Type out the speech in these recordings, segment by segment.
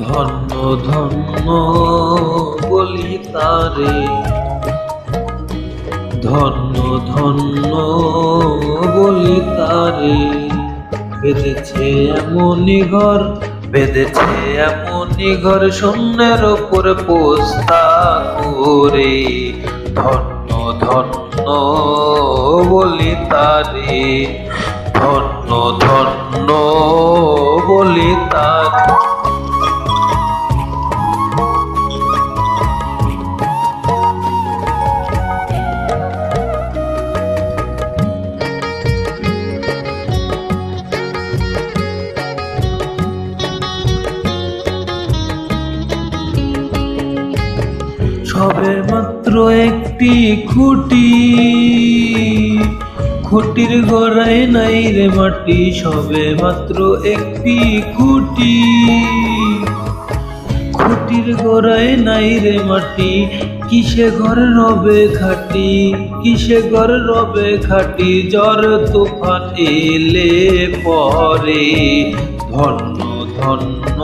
ধন্য ধন্য বলি তারে, ধন্য ধন্য বলি তারে। বেঁধেছে এমনই ঘর, বেঁধেছে এমনই ঘর, শূন্যের ওপরে পোস্তা করে। ধন্য ধন্য বলি তারে, ধন্য ধন্য বলি তারে। সবে মাত্র একটি খুঁটি, খুঁটির গোড়ায় নাই রে মাটি। সবে মাত্র একটি খুঁটি, খুঁটির গোড়ায় নাই রে মাটি। কিসে ঘর রবে খাটি, কিসে ঘর রবে খাটি, ঝড় তুফান এলে পরে। ধন্য ধন্য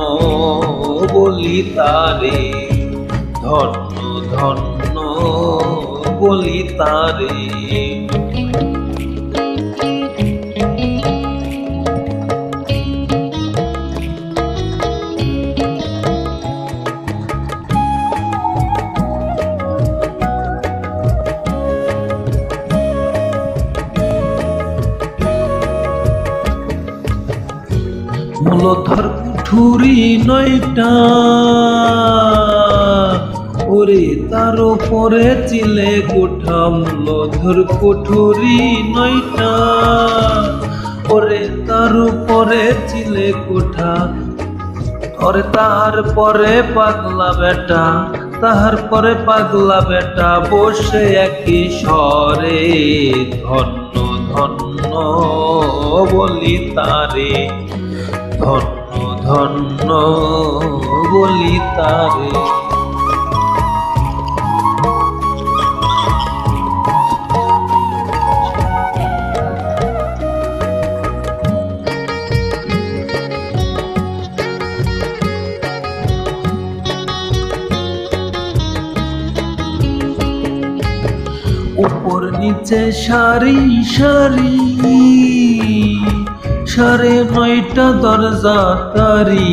বলি তারে, ধন্য ধন্য বলি তারে। মূলধর কুঠুরি নয়টা, ওরে তার উপরে চিলে কোঠা। মূলধর কুঠুরি নয়টা, ওরে তার উপরে চিলে কোঠা। ওরে তাহার পরে পাগলা বেটা, তাহার পরে পাগলা বেটা, বসে একই স্বরে। ধন্য ধন্য বলি তারে, ধন্য ধন্য বলি তারে। উপর নিচে সারি সারি, সাড়ে নয়টা দরজা তারি।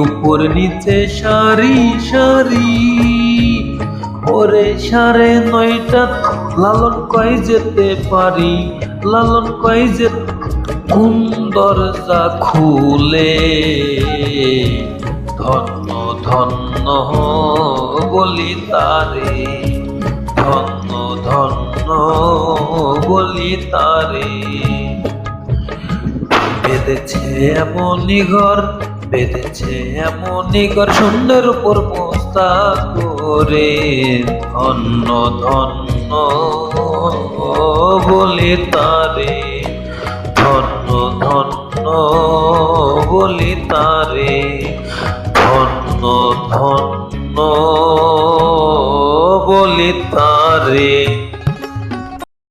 উপর নিচে সারি সারি, ওরে সাড়ে নয়টা। লালন কয় যেতে পারি, লালন কয় যে কোন দরজা খুলে। ধন্য ধন্য বলি তারে, ধন্য ধন্য বলি তারে। বেঁধেছে এমনই ঘর, বেঁধেছে এমনই ঘর, শূন্যের উপর পোস্তা করে। ধন্য ধন্য বলি তারে, ধন্য ধন্য বলি তারে।